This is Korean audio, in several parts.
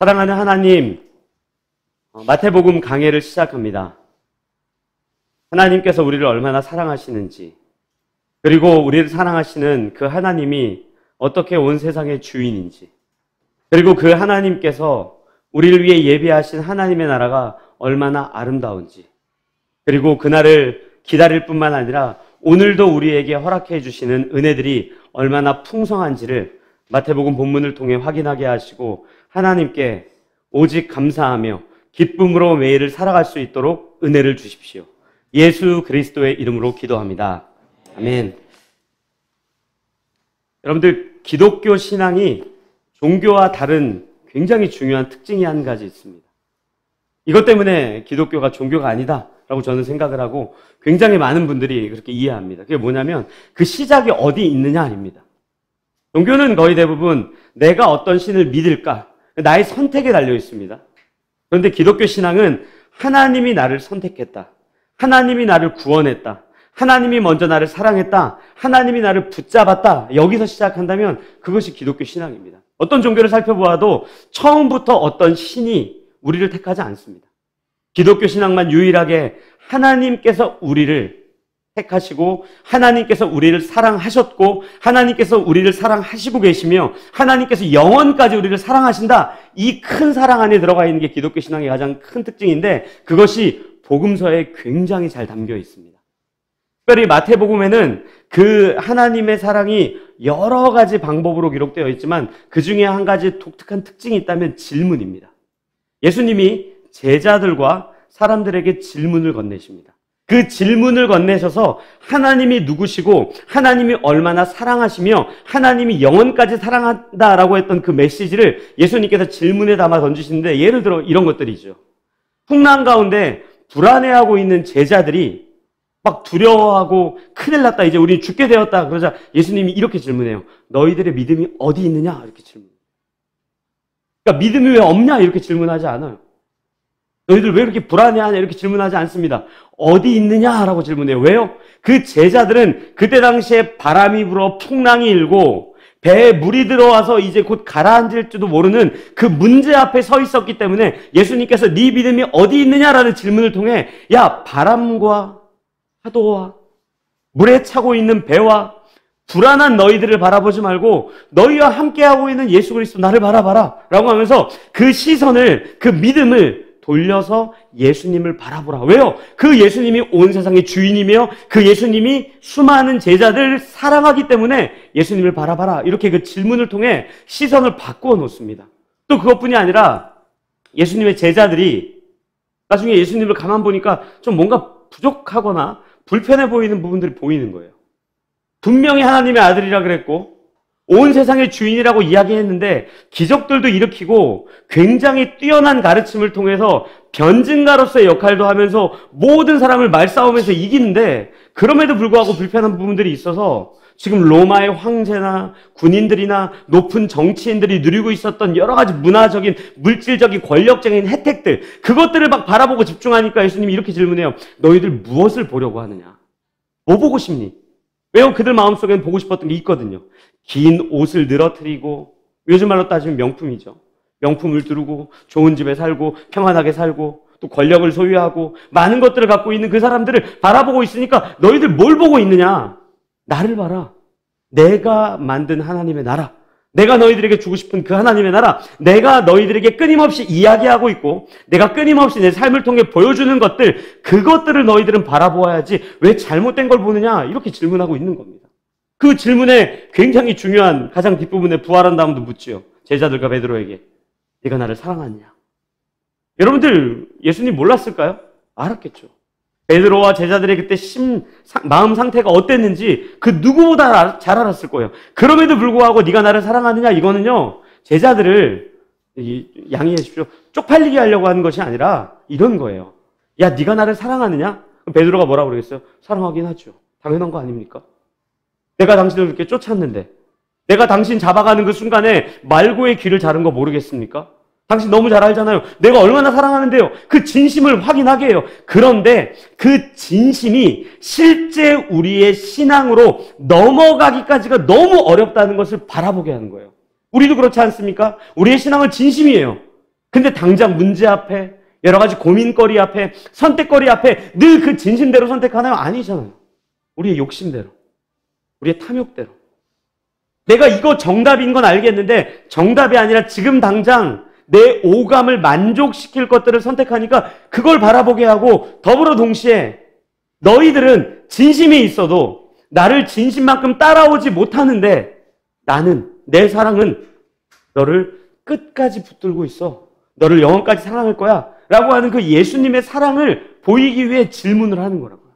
사랑하는 하나님, 마태복음 강해를 시작합니다. 하나님께서 우리를 얼마나 사랑하시는지, 그리고 우리를 사랑하시는 그 하나님이 어떻게 온 세상의 주인인지, 그리고 그 하나님께서 우리를 위해 예비하신 하나님의 나라가 얼마나 아름다운지, 그리고 그날을 기다릴 뿐만 아니라 오늘도 우리에게 허락해 주시는 은혜들이 얼마나 풍성한지를 마태복음 본문을 통해 확인하게 하시고 하나님께 오직 감사하며 기쁨으로 매일을 살아갈 수 있도록 은혜를 주십시오. 예수 그리스도의 이름으로 기도합니다. 아멘. 여러분들, 기독교 신앙이 종교와 다른 굉장히 중요한 특징이 한 가지 있습니다. 이것 때문에 기독교가 종교가 아니다 라고 저는 생각을 하고 굉장히 많은 분들이 그렇게 이해합니다. 그게 뭐냐면 그 시작이 어디 있느냐 아닙니다. 종교는 거의 대부분 내가 어떤 신을 믿을까, 나의 선택에 달려 있습니다. 그런데 기독교 신앙은 하나님이 나를 선택했다, 하나님이 나를 구원했다, 하나님이 먼저 나를 사랑했다, 하나님이 나를 붙잡았다, 여기서 시작한다면 그것이 기독교 신앙입니다. 어떤 종교를 살펴보아도 처음부터 어떤 신이 우리를 택하지 않습니다. 기독교 신앙만 유일하게 하나님께서 우리를 택하시고 하나님께서 우리를 사랑하셨고 하나님께서 우리를 사랑하시고 계시며 하나님께서 영원까지 우리를 사랑하신다, 이 큰 사랑 안에 들어가 있는 게 기독교 신앙의 가장 큰 특징인데, 그것이 복음서에 굉장히 잘 담겨 있습니다. 특별히 마태복음에는 그 하나님의 사랑이 여러 가지 방법으로 기록되어 있지만 그 중에 한 가지 독특한 특징이 있다면 질문입니다. 예수님이 제자들과 사람들에게 질문을 건네십니다. 그 질문을 건네셔서 하나님이 누구시고 하나님이 얼마나 사랑하시며 하나님이 영원까지 사랑한다라고 했던 그 메시지를 예수님께서 질문에 담아 던지시는데, 예를 들어 이런 것들이죠. 풍랑 가운데 불안해하고 있는 제자들이 막 두려워하고 큰일 났다, 이제 우리 죽게 되었다 그러자 예수님이 이렇게 질문해요. 너희들의 믿음이 어디 있느냐? 이렇게 질문해요. 그러니까 믿음이 왜 없냐? 이렇게 질문하지 않아요. 너희들 왜 그렇게 불안해하냐? 이렇게 질문하지 않습니다. 어디 있느냐라고 질문해요. 왜요? 그 제자들은 그때 당시에 바람이 불어 풍랑이 일고 배에 물이 들어와서 이제 곧 가라앉을지도 모르는 그 문제 앞에 서 있었기 때문에 예수님께서 네 믿음이 어디 있느냐라는 질문을 통해, 야, 바람과 파도와 물에 차고 있는 배와 불안한 너희들을 바라보지 말고 너희와 함께하고 있는 예수 그리스도 나를 바라봐라 라고 하면서 그 시선을, 그 믿음을 돌려서 예수님을 바라보라. 왜요? 그 예수님이 온 세상의 주인이며 그 예수님이 수많은 제자들을 사랑하기 때문에 예수님을 바라봐라. 이렇게 그 질문을 통해 시선을 바꾸어 놓습니다. 또 그것뿐이 아니라 예수님의 제자들이 나중에 예수님을 가만 보니까 좀 뭔가 부족하거나 불편해 보이는 부분들이 보이는 거예요. 분명히 하나님의 아들이라 그랬고 온 세상의 주인이라고 이야기했는데 기적들도 일으키고 굉장히 뛰어난 가르침을 통해서 변증가로서의 역할도 하면서 모든 사람을 말싸움에서 이기는데, 그럼에도 불구하고 불편한 부분들이 있어서 지금 로마의 황제나 군인들이나 높은 정치인들이 누리고 있었던 여러 가지 문화적인, 물질적인, 권력적인 혜택들, 그것들을 막 바라보고 집중하니까 예수님이 이렇게 질문해요. 너희들 무엇을 보려고 하느냐? 뭐 보고 싶니? 왜요? 그들 마음속에는 보고 싶었던 게 있거든요. 긴 옷을 늘어뜨리고, 요즘 말로 따지면 명품이죠. 명품을 두르고 좋은 집에 살고 평안하게 살고 또 권력을 소유하고 많은 것들을 갖고 있는 그 사람들을 바라보고 있으니까 너희들 뭘 보고 있느냐? 나를 봐라. 내가 만든 하나님의 나라, 내가 너희들에게 주고 싶은 그 하나님의 나라, 내가 너희들에게 끊임없이 이야기하고 있고 내가 끊임없이 내 삶을 통해 보여주는 것들, 그것들을 너희들은 바라보아야지 왜 잘못된 걸 보느냐? 이렇게 질문하고 있는 겁니다. 그 질문에 굉장히 중요한 가장 뒷부분에 부활한 다음도 묻지요. 제자들과 베드로에게. 네가 나를 사랑하느냐? 여러분들 예수님 몰랐을까요? 알았겠죠. 베드로와 제자들의 그때 마음 상태가 어땠는지 그 누구보다 잘 알았을 거예요. 그럼에도 불구하고 네가 나를 사랑하느냐, 이거는요, 제자들을 양해해 주십시오, 쪽팔리게 하려고 하는 것이 아니라 이런 거예요. 야, 네가 나를 사랑하느냐? 베드로가 뭐라고 그러겠어요? 사랑하긴 하죠. 당연한 거 아닙니까? 내가 당신을 그렇게 쫓았는데, 내가 당신 잡아가는 그 순간에 말고의 귀를 자른 거 모르겠습니까? 당신 너무 잘 알잖아요. 내가 얼마나 사랑하는데요. 그 진심을 확인하게 해요. 그런데 그 진심이 실제 우리의 신앙으로 넘어가기까지가 너무 어렵다는 것을 바라보게 하는 거예요. 우리도 그렇지 않습니까? 우리의 신앙은 진심이에요. 근데 당장 문제 앞에, 여러 가지 고민거리 앞에, 선택거리 앞에 늘 그 진심대로 선택하나요? 아니잖아요. 우리의 욕심대로, 우리의 탐욕대로. 내가 이거 정답인 건 알겠는데 정답이 아니라 지금 당장 내 오감을 만족시킬 것들을 선택하니까 그걸 바라보게 하고, 더불어 동시에 너희들은 진심이 있어도 나를 진심만큼 따라오지 못하는데 나는, 내 사랑은 너를 끝까지 붙들고 있어. 너를 영원까지 사랑할 거야. 라고 하는 그 예수님의 사랑을 보이기 위해 질문을 하는 거라고요.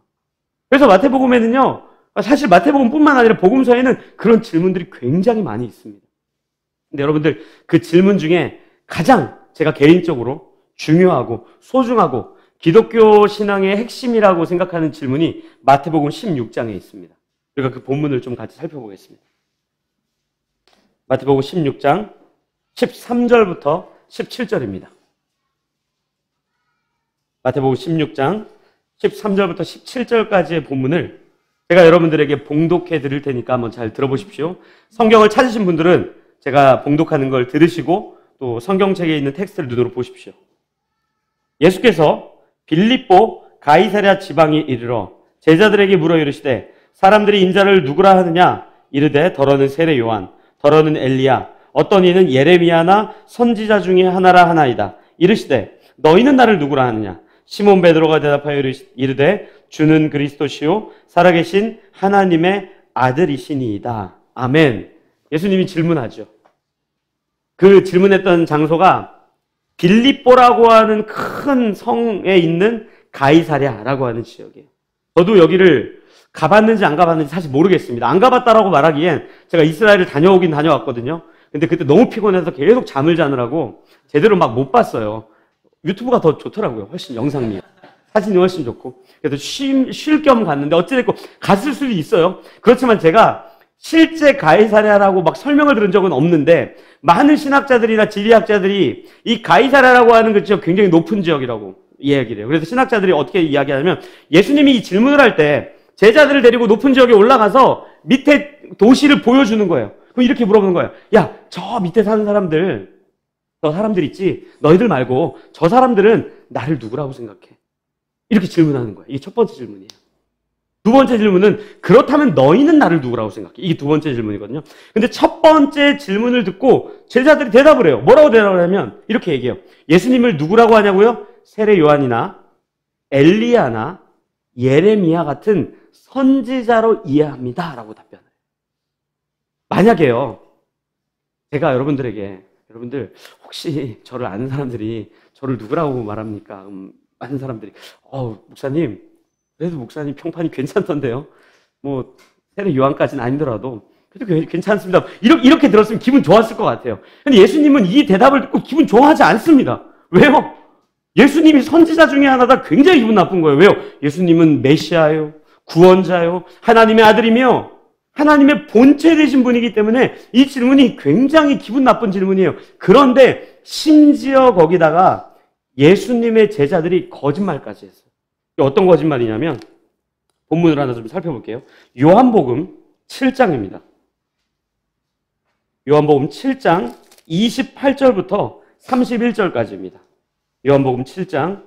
그래서 마태복음에는요, 사실 마태복음뿐만 아니라 복음서에는 그런 질문들이 굉장히 많이 있습니다. 근데 여러분들, 그 질문 중에 가장 제가 개인적으로 중요하고 소중하고 기독교 신앙의 핵심이라고 생각하는 질문이 마태복음 16장에 있습니다. 우리가 그 본문을 좀 같이 살펴보겠습니다. 마태복음 16장 13절부터 17절입니다. 마태복음 16장 13절부터 17절까지의 본문을 제가 여러분들에게 봉독해 드릴 테니까 한번 잘 들어보십시오. 성경을 찾으신 분들은 제가 봉독하는 걸 들으시고 또 성경책에 있는 텍스트를 눈으로 보십시오. 예수께서 빌립보 가이사랴 지방에 이르러 제자들에게 물어 이르시되 사람들이 인자를 누구라 하느냐? 이르되 더러는 세례 요한, 더러는 엘리야, 어떤 이는 예레미야나 선지자 중에 하나라 하나이다. 이르시되 너희는 나를 누구라 하느냐? 시몬 베드로가 대답하여 이르되 주는 그리스도시요 살아계신 하나님의 아들이시니이다. 아멘. 예수님이 질문하죠. 그 질문했던 장소가 빌립보라고 하는 큰 성에 있는 가이사랴라고 하는 지역이에요. 저도 여기를 가봤는지 안 가봤는지 사실 모르겠습니다. 안 가봤다라고 말하기엔 제가 이스라엘을 다녀오긴 다녀왔거든요. 근데 그때 너무 피곤해서 계속 잠을 자느라고 제대로 막 못 봤어요. 유튜브가 더 좋더라고요. 훨씬 영상미. 사진이 훨씬 좋고. 그래서 쉴 겸 갔는데 어찌됐건 갔을 수도 있어요. 그렇지만 제가 실제 가이사랴라고 막 설명을 들은 적은 없는데 많은 신학자들이나 지리학자들이 이 가이사랴라고 하는 그 지역 굉장히 높은 지역이라고 이야기를 해요. 그래서 신학자들이 어떻게 이야기하냐면 예수님이 이 질문을 할 때 제자들을 데리고 높은 지역에 올라가서 밑에 도시를 보여주는 거예요. 그럼 이렇게 물어보는 거예요. 야, 저 밑에 사는 사람들, 저 사람들 있지? 너희들 말고 저 사람들은 나를 누구라고 생각해? 이렇게 질문하는 거예요. 이게 첫 번째 질문이에요. 두 번째 질문은 그렇다면 너희는 나를 누구라고 생각해? 이게 두 번째 질문이거든요. 근데 첫 번째 질문을 듣고 제자들이 대답을 해요. 뭐라고 대답을 하면 이렇게 얘기해요. 예수님을 누구라고 하냐고요? 세례 요한이나 엘리야나 예레미야 같은 선지자로 이해합니다. 라고 답변을 해요. 만약에요, 제가 여러분들 혹시 저를 아는 사람들이 저를 누구라고 말합니까? 많은 사람들이 목사님, 그래도 목사님 평판이 괜찮던데요. 뭐 세례 요한까지는 아니더라도 그래도 괜찮습니다. 이렇게 들었으면 기분 좋았을 것 같아요. 근데 예수님은 이 대답을 듣고 기분 좋아하지 않습니다. 왜요? 예수님이 선지자 중에 하나다. 굉장히 기분 나쁜 거예요. 왜요? 예수님은 메시아요, 구원자요, 하나님의 아들이며 하나님의 본체 되신 분이기 때문에 이 질문이 굉장히 기분 나쁜 질문이에요. 그런데 심지어 거기다가 예수님의 제자들이 거짓말까지 했어요. 어떤 거짓말이냐면 본문을 하나 좀 살펴볼게요. 요한복음 7장입니다. 요한복음 7장 28절부터 31절까지입니다. 요한복음 7장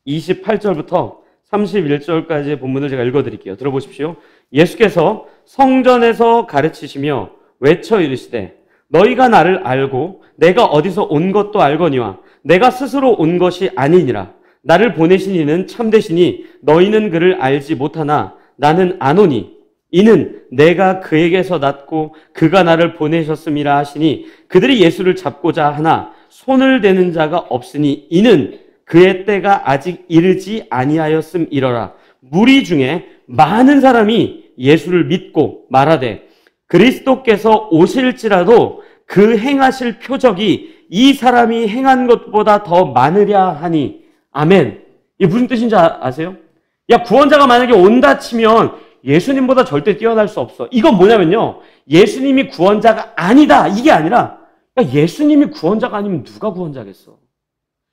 28절부터 31절까지의 본문을 제가 읽어드릴게요. 들어보십시오. 예수께서 성전에서 가르치시며 외쳐 이르시되 너희가 나를 알고 내가 어디서 온 것도 알거니와 내가 스스로 온 것이 아니니라. 나를 보내신 이는 참되시니 너희는 그를 알지 못하나 나는 아노니 이는 내가 그에게서 났고 그가 나를 보내셨음이라 하시니 그들이 예수를 잡고자 하나 손을 대는 자가 없으니 이는 그의 때가 아직 이르지 아니하였음이러라. 무리 중에 많은 사람이 예수를 믿고 말하되 그리스도께서 오실지라도 그 행하실 표적이 이 사람이 행한 것보다 더 많으랴 하니 아멘. 이게 무슨 뜻인지 아세요? 야, 구원자가 만약에 온다 치면 예수님보다 절대 뛰어날 수 없어. 이건 뭐냐면요, 예수님이 구원자가 아니다 이게 아니라, 야, 예수님이 구원자가 아니면 누가 구원자겠어?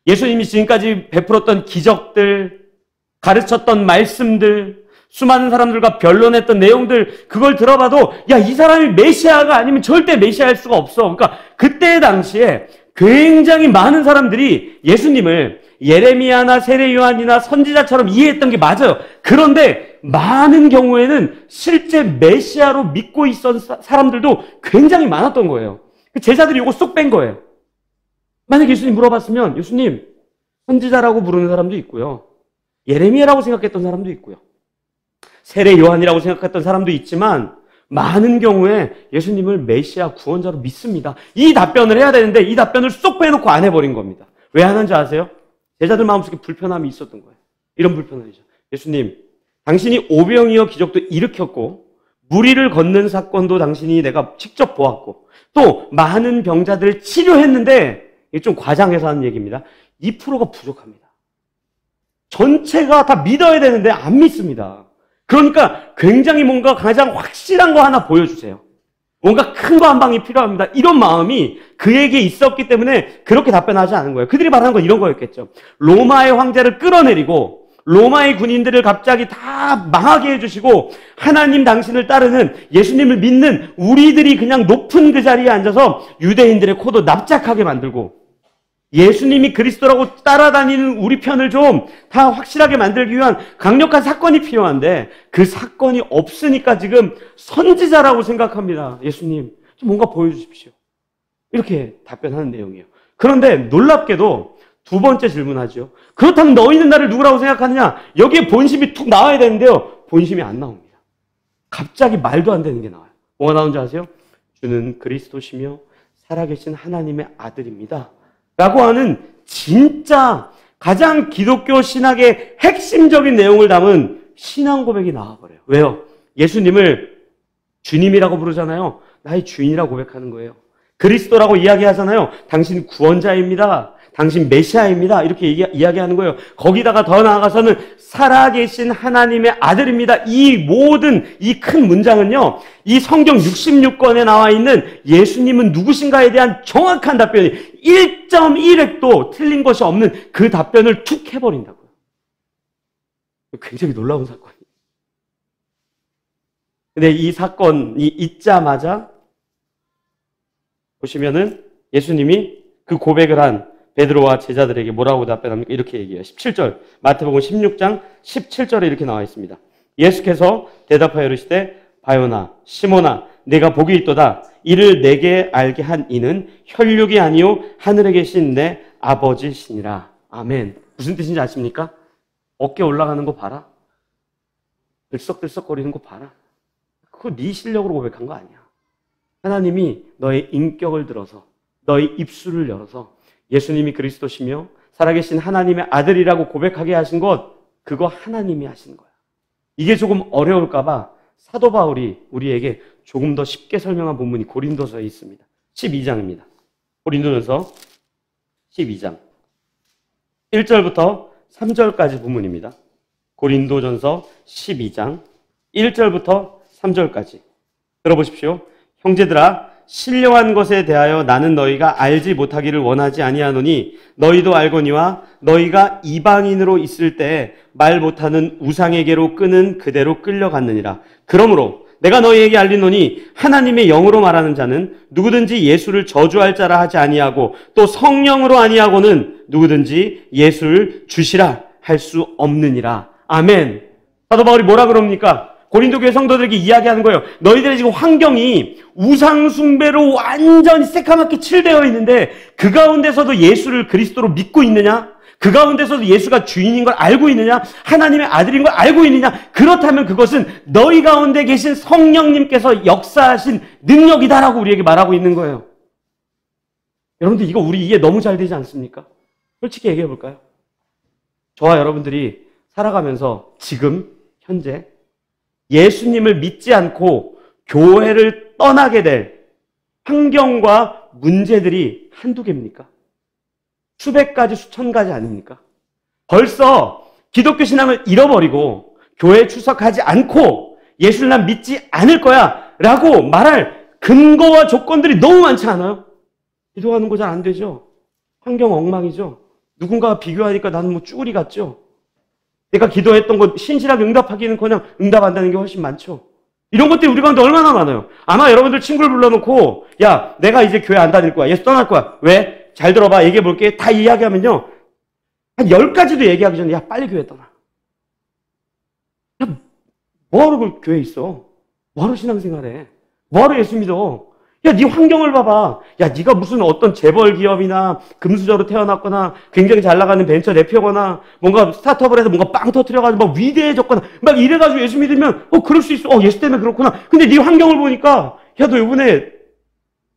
예수님이 지금까지 베풀었던 기적들, 가르쳤던 말씀들, 수많은 사람들과 변론했던 내용들, 그걸 들어봐도 야, 이 사람이 메시아가 아니면 절대 메시아일 수가 없어. 그러니까 그때 당시에 굉장히 많은 사람들이 예수님을 예레미야나 세례 요한이나 선지자처럼 이해했던 게 맞아요. 그런데 많은 경우에는 실제 메시아로 믿고 있었던 사람들도 굉장히 많았던 거예요. 제자들이 이거 쏙 뺀 거예요. 만약 예수님 물어봤으면 예수님 선지자라고 부르는 사람도 있고요. 예레미야라고 생각했던 사람도 있고요. 세례 요한이라고 생각했던 사람도 있지만 많은 경우에 예수님을 메시아 구원자로 믿습니다. 이 답변을 해야 되는데 이 답변을 쏙 빼놓고 안 해버린 겁니다. 왜 안 한지 아세요? 제자들 마음속에 불편함이 있었던 거예요. 이런 불편함이죠. 예수님, 당신이 오병이어 기적도 일으켰고 무리를 걷는 사건도 당신이 내가 직접 보았고 또 많은 병자들을 치료했는데 이게 좀 과장해서 하는 얘기입니다. 2%가 부족합니다. 전체가 다 믿어야 되는데 안 믿습니다. 그러니까 굉장히 뭔가 가장 확실한 거 하나 보여주세요. 뭔가 큰 거 한 방이 필요합니다. 이런 마음이 그에게 있었기 때문에 그렇게 답변하지 않은 거예요. 그들이 말하는 건 이런 거였겠죠. 로마의 황제를 끌어내리고 로마의 군인들을 갑자기 다 망하게 해주시고 하나님 당신을 따르는 예수님을 믿는 우리들이 그냥 높은 그 자리에 앉아서 유대인들의 코도 납작하게 만들고 예수님이 그리스도라고 따라다니는 우리 편을 좀 다 확실하게 만들기 위한 강력한 사건이 필요한데 그 사건이 없으니까 지금 선지자라고 생각합니다. 예수님, 좀 뭔가 보여주십시오. 이렇게 답변하는 내용이에요. 그런데 놀랍게도 두 번째 질문하죠. 그렇다면 너희는 나를 누구라고 생각하느냐? 여기에 본심이 툭 나와야 되는데요. 본심이 안 나옵니다. 갑자기 말도 안 되는 게 나와요. 뭐가 나오는지 아세요? 주는 그리스도시며 살아계신 하나님의 아들입니다. 라고 하는 진짜 가장 기독교 신학의 핵심적인 내용을 담은 신앙 고백이 나와버려요. 왜요? 예수님을 주님이라고 부르잖아요. 나의 주인이라고 고백하는 거예요. 그리스도라고 이야기하잖아요. 당신 구원자입니다. 당신 메시아입니다. 이렇게 이야기하는 거예요. 거기다가 더 나아가서는 살아계신 하나님의 아들입니다. 이 모든 이 큰 문장은요. 이 성경 66권에 나와 있는 예수님은 누구신가에 대한 정확한 답변이 1.1획도 틀린 것이 없는 그 답변을 툭 해버린다고요. 굉장히 놀라운 사건이에요. 근데 이 사건이 있자마자 보시면은 예수님이 그 고백을 한 베드로와 제자들에게 뭐라고 답변합니까? 이렇게 얘기해요. 17절, 마태복음 16장 17절에 이렇게 나와 있습니다. 예수께서 대답하여 이르시되 바요나 시몬아 내가 복이 있도다. 이를 내게 알게 한 이는 혈육이 아니요 하늘에 계신 내 아버지시니라. 아멘. 무슨 뜻인지 아십니까? 어깨 올라가는 거 봐라. 들썩들썩거리는 거 봐라. 그거 네 실력으로 고백한 거 아니야. 하나님이 너의 인격을 들어서 너의 입술을 열어서 예수님이 그리스도시며 살아계신 하나님의 아들이라고 고백하게 하신 것, 그거 하나님이 하신 거야. 이게 조금 어려울까 봐 사도 바울이 우리에게 조금 더 쉽게 설명한 본문이 고린도서에 있습니다. 12장입니다. 고린도전서 12장 1절부터 3절까지 본문입니다. 고린도전서 12장 1절부터 3절까지 들어보십시오. 형제들아 신령한 것에 대하여 나는 너희가 알지 못하기를 원하지 아니하노니 너희도 알거니와 너희가 이방인으로 있을 때 말 못하는 우상에게로 끄는 그대로 끌려갔느니라. 그러므로 내가 너희에게 알리노니 하나님의 영으로 말하는 자는 누구든지 예수를 저주할 자라 하지 아니하고 또 성령으로 아니하고는 누구든지 예수를 주시라 할 수 없느니라. 아멘. 사도 바울이 뭐라 그럽니까? 고린도 교회 성도들에게 이야기하는 거예요. 너희들의 지금 환경이 우상 숭배로 완전히 새카맣게 칠되어 있는데 그 가운데서도 예수를 그리스도로 믿고 있느냐? 그 가운데서도 예수가 주인인 걸 알고 있느냐? 하나님의 아들인 걸 알고 있느냐? 그렇다면 그것은 너희 가운데 계신 성령님께서 역사하신 능력이다라고 우리에게 말하고 있는 거예요. 여러분들 이거 우리 이해 너무 잘 되지 않습니까? 솔직히 얘기해 볼까요? 저와 여러분들이 살아가면서 지금 현재 예수님을 믿지 않고 교회를 떠나게 될 환경과 문제들이 한두 개입니까? 수백 가지, 수천 가지 아닙니까? 벌써 기독교 신앙을 잃어버리고 교회에 출석하지 않고 예수를 난 믿지 않을 거야 라고 말할 근거와 조건들이 너무 많지 않아요? 기도하는 거 잘 안 되죠? 환경 엉망이죠? 누군가와 비교하니까 나는 뭐 쭈구리 같죠? 내가 기도했던 것 신실하게 응답하기는 그냥 응답 안 되는 게 훨씬 많죠. 이런 것들이 우리 가운데 얼마나 많아요. 아마 여러분들 친구를 불러놓고 야 내가 이제 교회 안 다닐 거야. 예수 떠날 거야. 왜? 잘 들어봐. 얘기해 볼게. 다 이야기하면요. 한 10가지도 얘기하기 전에 야, 빨리 교회 떠나. 야, 뭐하러 그 교회에 있어? 뭐하러 신앙생활해? 뭐하러 예수 믿어? 야, 네 환경을 봐봐. 야, 네가 무슨 어떤 재벌 기업이나 금수저로 태어났거나 굉장히 잘 나가는 벤처 대표거나 뭔가 스타트업을 해서 뭔가 빵 터뜨려가지고 막 위대해졌거나 막 이래가지고 예수 믿으면 그럴 수 있어. 예수 때문에 그렇구나. 근데 네 환경을 보니까 야, 너 이번에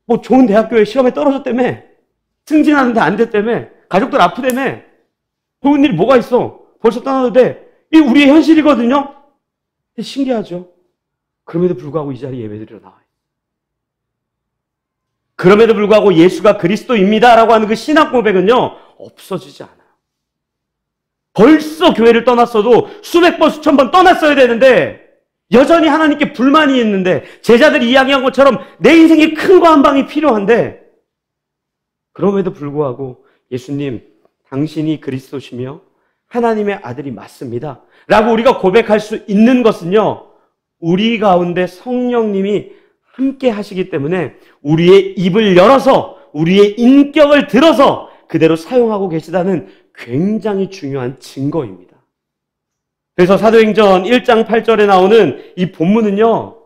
뭐 좋은 대학교에 시험에 떨어졌다며. 승진하는데 안 됐다며. 가족들 아프다며. 좋은 일 뭐가 있어? 벌써 떠나도 돼. 이게 우리의 현실이거든요. 근데 신기하죠. 그럼에도 불구하고 이 자리에 예배드리러 나와요. 그럼에도 불구하고 예수가 그리스도입니다라고 하는 그 신앙 고백은요, 없어지지 않아요. 벌써 교회를 떠났어도 수백 번, 수천 번 떠났어야 되는데 여전히 하나님께 불만이 있는데 제자들이 이야기한 것처럼 내 인생에 큰 거 한 방이 필요한데 그럼에도 불구하고 예수님, 당신이 그리스도시며 하나님의 아들이 맞습니다. 라고 우리가 고백할 수 있는 것은요, 우리 가운데 성령님이 함께 하시기 때문에 우리의 입을 열어서 우리의 인격을 들어서 그대로 사용하고 계시다는 굉장히 중요한 증거입니다. 그래서 사도행전 1장 8절에 나오는 이 본문은요,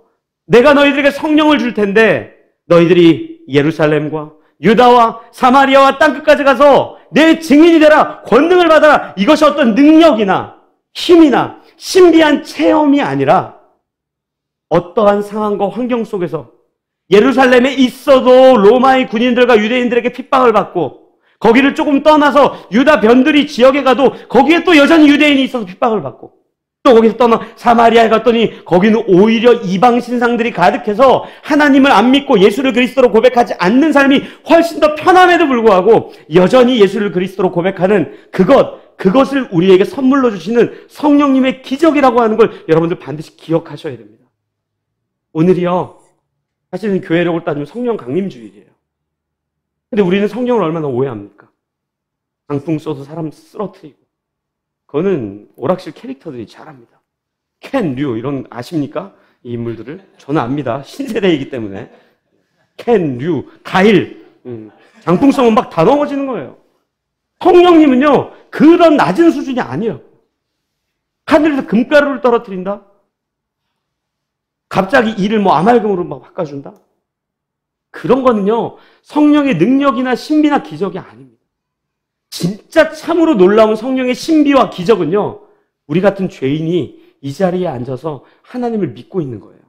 내가 너희들에게 성령을 줄 텐데 너희들이 예루살렘과 유다와 사마리아와 땅끝까지 가서 내 증인이 되라, 권능을 받아라. 이것이 어떤 능력이나 힘이나 신비한 체험이 아니라 어떠한 상황과 환경 속에서 예루살렘에 있어도 로마의 군인들과 유대인들에게 핍박을 받고 거기를 조금 떠나서 유다 변두리 지역에 가도 거기에 또 여전히 유대인이 있어서 핍박을 받고 또 거기서 떠나 사마리아에 갔더니 거기는 오히려 이방 신상들이 가득해서 하나님을 안 믿고 예수를 그리스도로 고백하지 않는 삶이 훨씬 더 편함에도 불구하고 여전히 예수를 그리스도로 고백하는 그것을 우리에게 선물로 주시는 성령님의 기적이라고 하는 걸 여러분들 반드시 기억하셔야 됩니다. 오늘이요, 사실은 교회력을 따지면 성령 강림주일이에요. 근데 우리는 성령을 얼마나 오해합니까? 강풍 쏘서 사람 쓰러뜨리고. 그거는 오락실 캐릭터들이 잘합니다. 켄, 류 이런 아십니까? 이 인물들을? 저는 압니다. 신세대이기 때문에. 켄, 류, 가일. 장풍 쏘면 막 다 넘어지는 거예요. 성령님은요, 그런 낮은 수준이 아니에요. 하늘에서 금가루를 떨어뜨린다? 갑자기 일을 아말금으로 막 바꿔준다? 그런 거는요, 성령의 능력이나 신비나 기적이 아닙니다. 진짜 참으로 놀라운 성령의 신비와 기적은요, 우리 같은 죄인이 이 자리에 앉아서 하나님을 믿고 있는 거예요.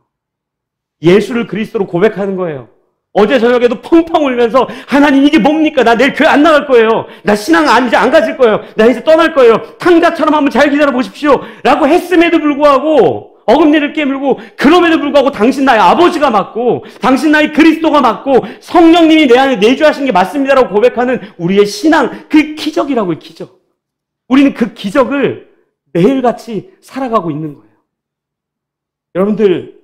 예수를 그리스도로 고백하는 거예요. 어제 저녁에도 펑펑 울면서 하나님 이게 뭡니까? 나 내일 교회 안 나갈 거예요. 나 신앙 이제 안 가질 거예요. 나 이제 떠날 거예요. 탕자처럼 한번 잘 기다려 보십시오. 라고 했음에도 불구하고 어금니를 깨물고 그럼에도 불구하고 당신 나의 아버지가 맞고 당신 나의 그리스도가 맞고 성령님이 내 안에 내주하신 게 맞습니다라고 고백하는 우리의 신앙, 그 기적이라고요. 기적. 우리는 그 기적을 매일같이 살아가고 있는 거예요. 여러분들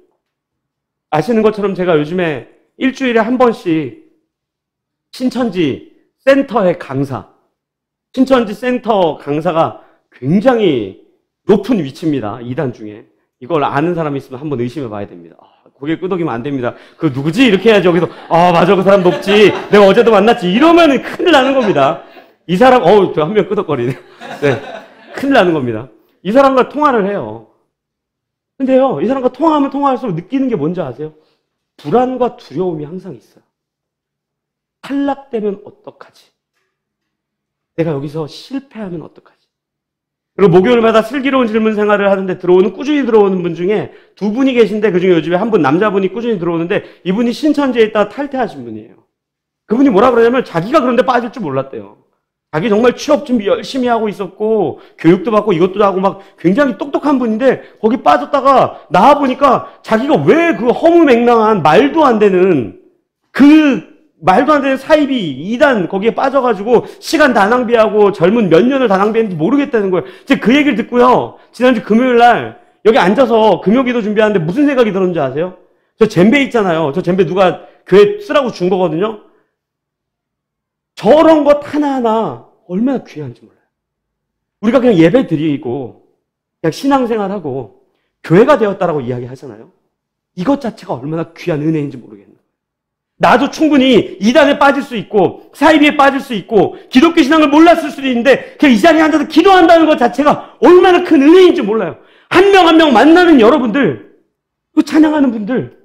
아시는 것처럼 제가 요즘에 일주일에 한 번씩 신천지 센터의 강사, 신천지 센터 강사가 굉장히 높은 위치입니다. 2단 중에. 이걸 아는 사람이 있으면 한번 의심해 봐야 됩니다. 고개 끄덕이면 안 됩니다. 그 누구지? 이렇게 해야지. 여기서 맞아, 그 사람 높지. 내가 어제도 만났지. 이러면 큰일 나는 겁니다. 이 사람, 한 명 끄덕거리네. 네. 큰일 나는 겁니다. 이 사람과 통화를 해요. 근데요, 이 사람과 통화하면 통화할수록 느끼는 게 뭔지 아세요? 불안과 두려움이 항상 있어요. 탈락되면 어떡하지? 내가 여기서 실패하면 어떡하지? 그리고 목요일마다 슬기로운 질문 생활을 하는데 꾸준히 들어오는 분 중에 두 분이 계신데 그중에 요즘에 한 분 남자분이 꾸준히 들어오는데 이분이 신천지에 있다가 탈퇴하신 분이에요. 그분이 뭐라 그러냐면 자기가 그런데 빠질 줄 몰랐대요. 자기 정말 취업 준비 열심히 하고 있었고 교육도 받고 이것도 하고 막 굉장히 똑똑한 분인데 거기 빠졌다가 나와보니까 자기가 왜 그 허무맹랑한 말도 안 되는 사이비 2단 거기에 빠져가지고 시간 다 낭비하고 젊은 몇 년을 다 낭비했는지 모르겠다는 거예요. 이제 그 얘기를 듣고요. 지난주 금요일 날 여기 앉아서 금요기도 준비하는데 무슨 생각이 들었는지 아세요? 저 젬베 있잖아요. 저 젬베 누가 교회 쓰라고 준 거거든요. 저런 것 하나하나 얼마나 귀한지 몰라요. 우리가 그냥 예배 드리고 그냥 신앙생활하고 교회가 되었다라고 이야기하잖아요. 이것 자체가 얼마나 귀한 은혜인지 모르겠네요. 나도 충분히 이단에 빠질 수 있고 사이비에 빠질 수 있고 기독교 신앙을 몰랐을 수도 있는데 그냥 이 자리에 앉아서 기도한다는 것 자체가 얼마나 큰 은혜인지 몰라요. 한 명 한 명 만나는 여러분들, 또 찬양하는 분들,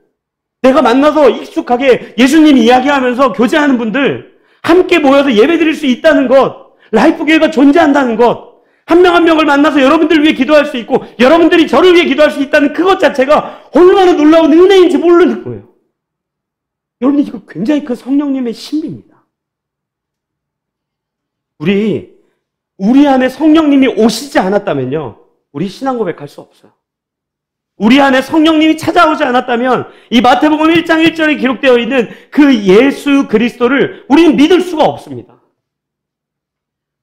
내가 만나서 익숙하게 예수님 이야기하면서 교제하는 분들, 함께 모여서 예배드릴 수 있다는 것, 라이프교회가 존재한다는 것, 한 명 한 명을 만나서 여러분들 위해 기도할 수 있고 여러분들이 저를 위해 기도할 수 있다는 그것 자체가 얼마나 놀라운 은혜인지 모르는 거예요. 여러분, 이거 굉장히 큰 성령님의 신비입니다. 우리 안에 성령님이 오시지 않았다면요, 우리 신앙 고백할 수 없어요. 우리 안에 성령님이 찾아오지 않았다면 이 마태복음 1장 1절에 기록되어 있는 그 예수 그리스도를 우리는 믿을 수가 없습니다.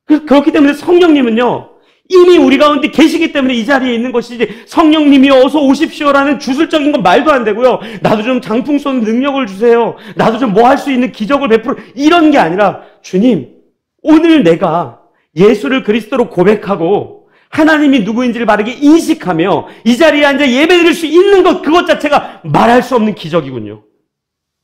그렇기 때문에 성령님은요, 이미 우리 가운데 계시기 때문에 이 자리에 있는 것이지, 성령님이 어서 오십시오라는 주술적인 건 말도 안 되고요. 나도 좀 장풍 쏘는 능력을 주세요. 나도 좀 뭐 할 수 있는 기적을 베풀어, 이런 게 아니라, 주님, 오늘 내가 예수를 그리스도로 고백하고 하나님이 누구인지를 바르게 인식하며 이 자리에 앉아 예배드릴 수 있는 것, 그것 자체가 말할 수 없는 기적이군요.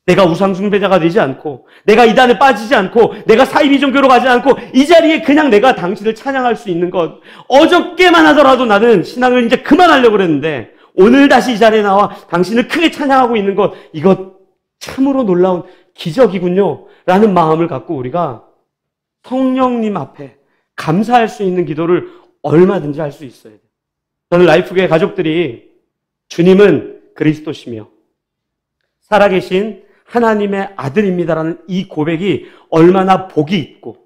내가 우상숭배자가 되지 않고, 내가 이단에 빠지지 않고, 내가 사이비 종교로 가지 않고, 이 자리에 그냥 내가 당신을 찬양할 수 있는 것, 어저께만 하더라도 나는 신앙을 이제 그만하려고 그랬는데 오늘 다시 이 자리에 나와 당신을 크게 찬양하고 있는 것, 이것 참으로 놀라운 기적이군요 라는 마음을 갖고 우리가 성령님 앞에 감사할 수 있는 기도를 얼마든지 할 수 있어야 돼요. 저는 라이프교회 가족들이 주님은 그리스도시며 살아계신 하나님의 아들입니다라는 이 고백이 얼마나 복이 있고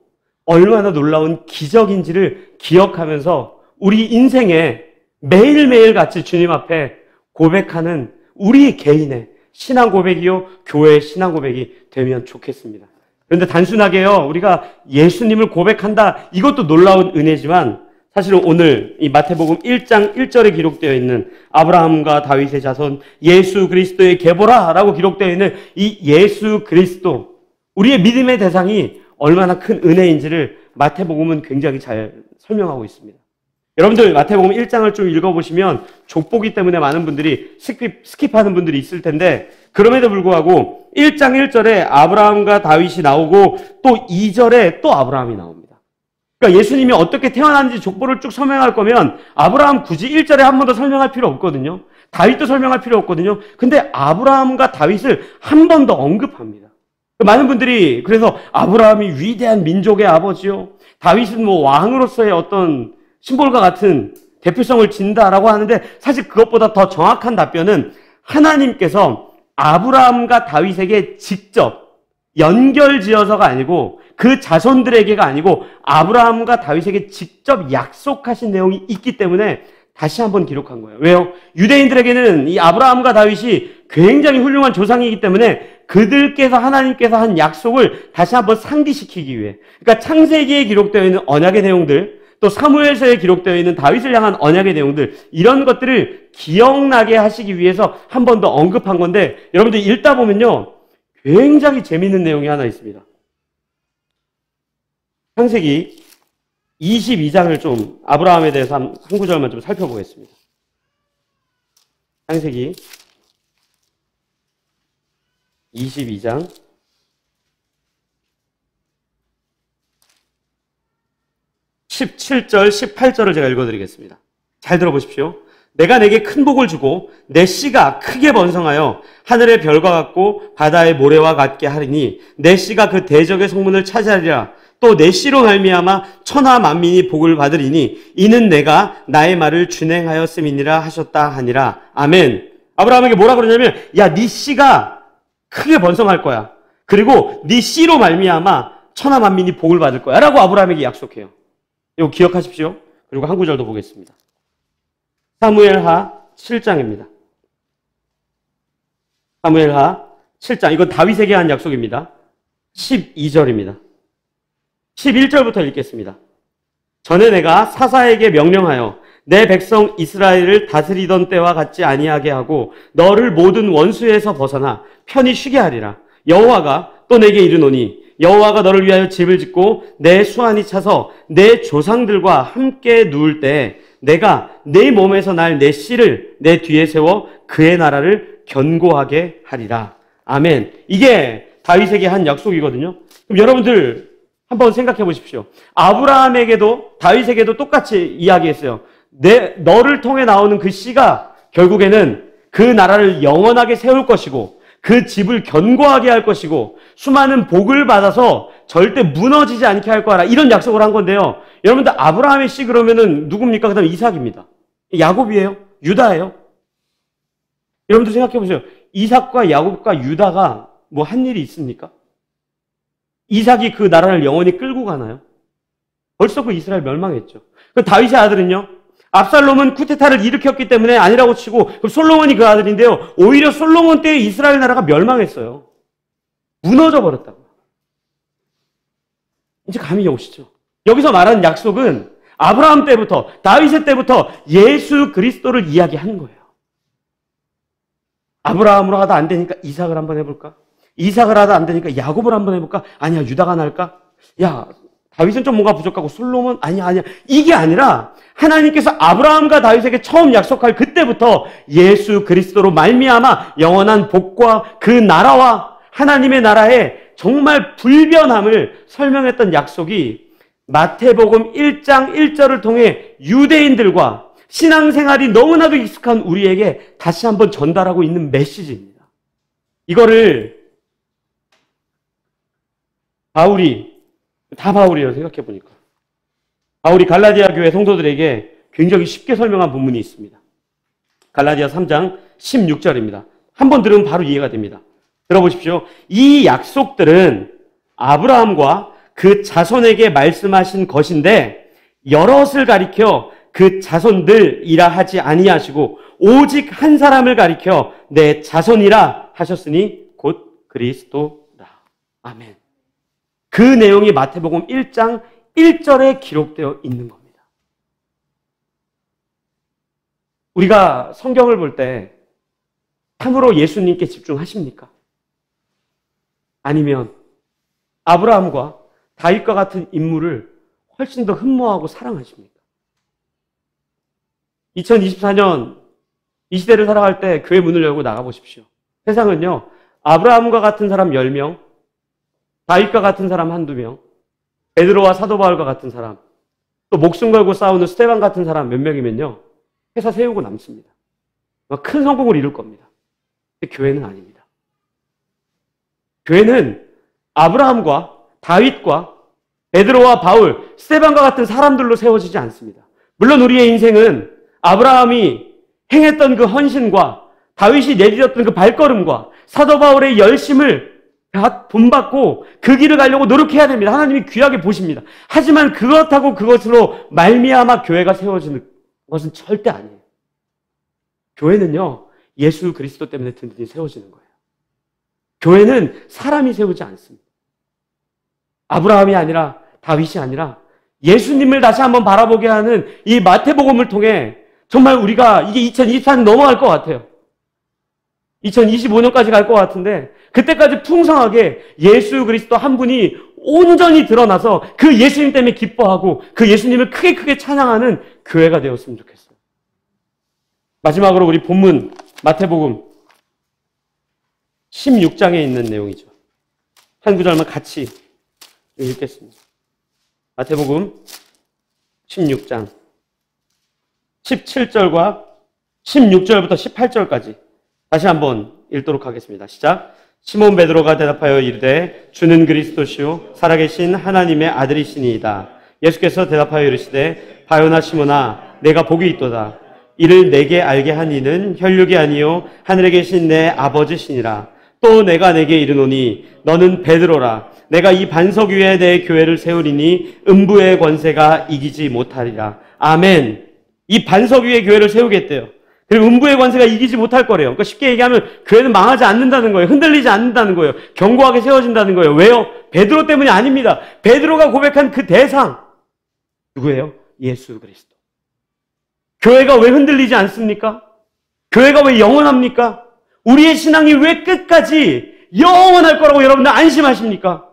얼마나 놀라운 기적인지를 기억하면서 우리 인생에 매일매일 같이 주님 앞에 고백하는 우리 개인의 신앙 고백이요, 교회의 신앙 고백이 되면 좋겠습니다. 그런데 단순하게요, 우리가 예수님을 고백한다, 이것도 놀라운 은혜지만 사실은 오늘 이 마태복음 1장 1절에 기록되어 있는 아브라함과 다윗의 자손 예수 그리스도의 계보라라고 기록되어 있는 이 예수 그리스도, 우리의 믿음의 대상이 얼마나 큰 은혜인지를 마태복음은 굉장히 잘 설명하고 있습니다. 여러분들 마태복음 1장을 좀 읽어보시면 족보기 때문에 많은 분들이 스킵하는 분들이 있을 텐데, 그럼에도 불구하고 1장 1절에 아브라함과 다윗이 나오고 또 2절에 또 아브라함이 나옵니다. 그러니까 예수님이 어떻게 태어났는지 족보를 쭉 설명할 거면 아브라함 굳이 1절에 한 번 더 설명할 필요 없거든요. 다윗도 설명할 필요 없거든요. 근데 아브라함과 다윗을 한 번 더 언급합니다. 많은 분들이 그래서 아브라함이 위대한 민족의 아버지요, 다윗은 뭐 왕으로서의 어떤 심볼과 같은 대표성을 진다라고 하는데, 사실 그것보다 더 정확한 답변은 하나님께서 아브라함과 다윗에게 직접 연결지어서가 아니고 그 자손들에게가 아니고 아브라함과 다윗에게 직접 약속하신 내용이 있기 때문에 다시 한번 기록한 거예요. 왜요? 유대인들에게는 이 아브라함과 다윗이 굉장히 훌륭한 조상이기 때문에 그들께서 하나님께서 한 약속을 다시 한번 상기시키기 위해, 그러니까 창세기에 기록되어 있는 언약의 내용들, 또 사무엘서에 기록되어 있는 다윗을 향한 언약의 내용들, 이런 것들을 기억나게 하시기 위해서 한 번 더 언급한 건데, 여러분들 읽다 보면요, 굉장히 재미있는 내용이 하나 있습니다. 창세기 22장을 좀 아브라함에 대해서 한 구절만 좀 살펴보겠습니다. 창세기 22장 17절, 18절을 제가 읽어드리겠습니다. 잘 들어보십시오. 내가 내게 큰 복을 주고 내 씨가 크게 번성하여 하늘의 별과 같고 바다의 모래와 같게 하리니 내 씨가 그 대적의 성문을 차지하리라. 또 내 씨로 말미암아 천하 만민이 복을 받으리니 이는 내가 나의 말을 준행하였음이니라 하셨다 하니라. 아멘. 아브라함에게 뭐라 그러냐면, 야, 네 씨가 크게 번성할 거야. 그리고 네 씨로 말미암아 천하 만민이 복을 받을 거야 라고 아브라함에게 약속해요. 이거 기억하십시오. 그리고 한 구절 더 보겠습니다. 사무엘하 7장입니다. 사무엘하 7장. 이건 다윗에게 한 약속입니다. 12절입니다. 11절부터 읽겠습니다. 전에 내가 사사에게 명령하여 내 백성 이스라엘을 다스리던 때와 같지 아니하게 하고 너를 모든 원수에서 벗어나 편히 쉬게 하리라. 여호와가 또 내게 이르노니 여호와가 너를 위하여 집을 짓고 내 수완이 차서 내 조상들과 함께 누울 때 내가 네 몸에서 날 내 씨를 내 뒤에 세워 그의 나라를 견고하게 하리라. 아멘. 이게 다윗에게 한 약속이거든요. 그럼 여러분들 한번 생각해 보십시오. 아브라함에게도 다윗에게도 똑같이 이야기했어요. 너를 통해 나오는 그 씨가 결국에는 그 나라를 영원하게 세울 것이고 그 집을 견고하게 할 것이고 수많은 복을 받아서 절대 무너지지 않게 할 거라, 이런 약속을 한 건데요. 여러분들 아브라함의 씨 그러면은 누굽니까? 그다음 이삭입니다. 야곱이에요? 유다예요? 여러분들 생각해 보세요. 이삭과 야곱과 유다가 뭐 한 일이 있습니까? 이삭이 그 나라를 영원히 끌고 가나요? 벌써 그 이스라엘 멸망했죠. 그 다윗의 아들은요? 압살롬은 쿠데타를 일으켰기 때문에 아니라고 치고 그럼 솔로몬이 그 아들인데요. 오히려 솔로몬 때의 이스라엘 나라가 멸망했어요. 무너져 버렸다고요. 이제 감이 오시죠? 여기서 말하는 약속은 아브라함 때부터 다윗의 때부터 예수 그리스도를 이야기하는 거예요. 아브라함으로 하다 안 되니까 이삭을 한번 해볼까? 이삭을 하다 안 되니까 야곱을 한번 해볼까? 아니야, 유다가 날까? 야, 다윗은 좀 뭔가 부족하고 솔로몬? 아니야. 이게 아니라 하나님께서 아브라함과 다윗에게 처음 약속할 그때부터 예수 그리스도로 말미암아 영원한 복과 그 나라와 하나님의 나라의 정말 불변함을 설명했던 약속이 마태복음 1장 1절을 통해 유대인들과 신앙생활이 너무나도 익숙한 우리에게 다시 한번 전달하고 있는 메시지입니다. 이거를 바울이에요. 생각해보니까. 바울이 갈라디아 교회 성도들에게 굉장히 쉽게 설명한 본문이 있습니다. 갈라디아 3장 16절입니다. 한번 들으면 바로 이해가 됩니다. 들어보십시오. 이 약속들은 아브라함과 그 자손에게 말씀하신 것인데 여럿을 가리켜 그 자손들이라 하지 아니하시고 오직 한 사람을 가리켜 내 자손이라 하셨으니 곧 그리스도라. 아멘. 그 내용이 마태복음 1장 1절에 기록되어 있는 겁니다. 우리가 성경을 볼 때 참으로 예수님께 집중하십니까? 아니면 아브라함과 다윗과 같은 인물을 훨씬 더 흠모하고 사랑하십니까? 2024년 이 시대를 살아갈 때 교회 문을 열고 나가보십시오. 세상은요, 아브라함과 같은 사람 10명, 다윗과 같은 사람 한두 명, 베드로와 사도 바울과 같은 사람, 또 목숨 걸고 싸우는 스데반 같은 사람 몇 명이면요, 회사 세우고 남습니다. 큰 성공을 이룰 겁니다. 근데 교회는 아닙니다. 교회는 아브라함과 다윗과 베드로와 바울, 스데반과 같은 사람들로 세워지지 않습니다. 물론 우리의 인생은 아브라함이 행했던 그 헌신과 다윗이 내디뎠던 그 발걸음과 사도 바울의 열심을 다 본받고 그 길을 가려고 노력해야 됩니다. 하나님이 귀하게 보십니다. 하지만 그것하고 그것으로 말미암아 교회가 세워지는 것은 절대 아니에요. 교회는요, 예수 그리스도 때문에 든든히 세워지는 거예요. 교회는 사람이 세우지 않습니다. 아브라함이 아니라 다윗이 아니라 예수님을 다시 한번 바라보게 하는 이 마태복음을 통해 정말 우리가 이게 2024년 넘어갈 것 같아요. 2025년까지 갈 것 같은데 그때까지 풍성하게 예수 그리스도 한 분이 온전히 드러나서 그 예수님 때문에 기뻐하고 그 예수님을 크게 찬양하는 교회가 되었으면 좋겠어요. 마지막으로 우리 본문 마태복음 16장에 있는 내용이죠. 한 구절만 같이 읽겠습니다. 마태복음 16장 17절과 16절부터 18절까지 다시 한번 읽도록 하겠습니다. 시작. 시몬 베드로가 대답하여 이르되 주는 그리스도시요 살아계신 하나님의 아들이시니이다. 예수께서 대답하여 이르시되 바요나 시몬아 내가 복이 있도다. 이를 내게 알게 한 이는 혈육이 아니요 하늘에 계신 내 아버지시니라. 또 내가 내게 이르노니 너는 베드로라. 내가 이 반석 위에 내 교회를 세우리니 음부의 권세가 이기지 못하리라. 아멘. 이 반석 위에 교회를 세우겠대요. 그리고 음부의 권세가 이기지 못할 거래요. 그러니까 쉽게 얘기하면 교회는 망하지 않는다는 거예요. 흔들리지 않는다는 거예요. 견고하게 세워진다는 거예요. 왜요? 베드로 때문이 아닙니다. 베드로가 고백한 그 대상 누구예요? 예수 그리스도. 교회가 왜 흔들리지 않습니까? 교회가 왜 영원합니까? 우리의 신앙이 왜 끝까지 영원할 거라고 여러분들 안심하십니까?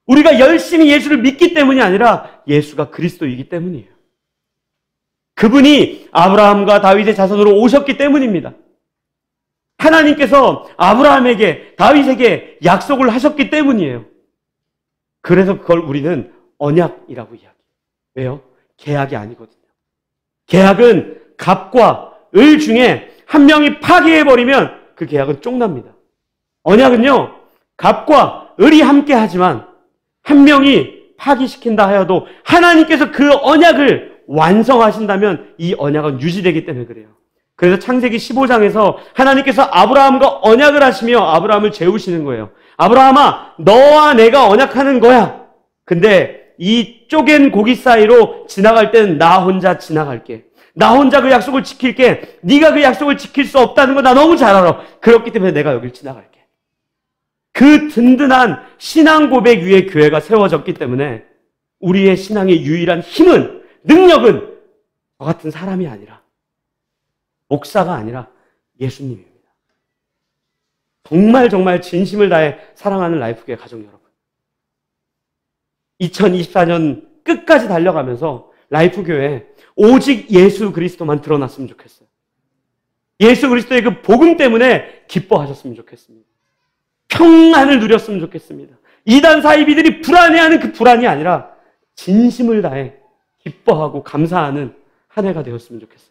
우리가 열심히 예수를 믿기 때문이 아니라 예수가 그리스도이기 때문이에요. 그분이 아브라함과 다윗의 자손으로 오셨기 때문입니다. 하나님께서 아브라함에게, 다윗에게 약속을 하셨기 때문이에요. 그래서 그걸 우리는 언약이라고 이야기해요. 왜요? 계약이 아니거든요. 계약은 갑과 을 중에 한 명이 파기해버리면 그 계약은 쫑납니다. 언약은요, 갑과 을이 함께 하지만 한 명이 파기시킨다 하여도 하나님께서 그 언약을 완성하신다면 이 언약은 유지되기 때문에 그래요. 그래서 창세기 15장에서 하나님께서 아브라함과 언약을 하시며 아브라함을 재우시는 거예요. 아브라함아, 너와 내가 언약하는 거야. 근데 이 쪼갠 고기 사이로 지나갈 때는 나 혼자 지나갈게. 나 혼자 그 약속을 지킬게. 네가 그 약속을 지킬 수 없다는 거 나 너무 잘 알아. 그렇기 때문에 내가 여길 지나갈게. 그 든든한 신앙 고백 위에 교회가 세워졌기 때문에 우리의 신앙의 유일한 힘은, 능력은 저 같은 사람이 아니라, 목사가 아니라 예수님입니다. 정말 진심을 다해 사랑하는 라이프교회 가족 여러분, 2024년 끝까지 달려가면서 라이프교회 오직 예수 그리스도만 드러났으면 좋겠어요. 예수 그리스도의 그 복음 때문에 기뻐하셨으면 좋겠습니다. 평안을 누렸으면 좋겠습니다. 이단 사이비들이 불안해하는 그 불안이 아니라 진심을 다해 기뻐하고 감사하는 한 해가 되었으면 좋겠어요.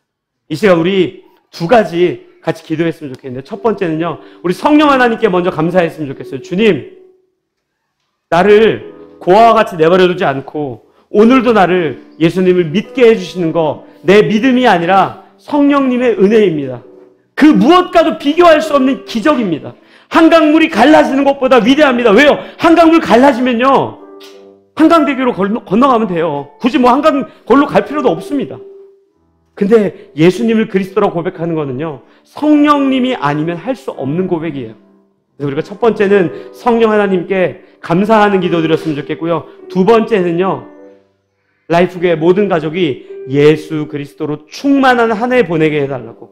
이 시간 우리 두 가지 같이 기도했으면 좋겠는데, 첫 번째는요, 우리 성령 하나님께 먼저 감사했으면 좋겠어요. 주님, 나를 고아와 같이 내버려두지 않고 오늘도 나를 예수님을 믿게 해주시는 거, 내 믿음이 아니라 성령님의 은혜입니다. 그 무엇과도 비교할 수 없는 기적입니다. 한강물이 갈라지는 것보다 위대합니다. 왜요? 한강물 갈라지면요, 한강대교로 건너가면 돼요. 굳이 뭐 한강 걸로 갈 필요도 없습니다. 근데 예수님을 그리스도라고 고백하는 거는요, 성령님이 아니면 할 수 없는 고백이에요. 그래서 우리가 첫 번째는 성령 하나님께 감사하는 기도 드렸으면 좋겠고요. 두 번째는요, 라이프교회 모든 가족이 예수 그리스도로 충만한 한 해 보내게 해달라고,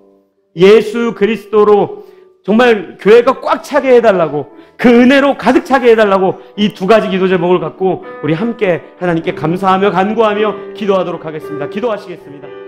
예수 그리스도로 정말 교회가 꽉 차게 해달라고, 그 은혜로 가득 차게 해달라고, 이 두 가지 기도 제목을 갖고 우리 함께 하나님께 감사하며 간구하며 기도하도록 하겠습니다. 기도하시겠습니다.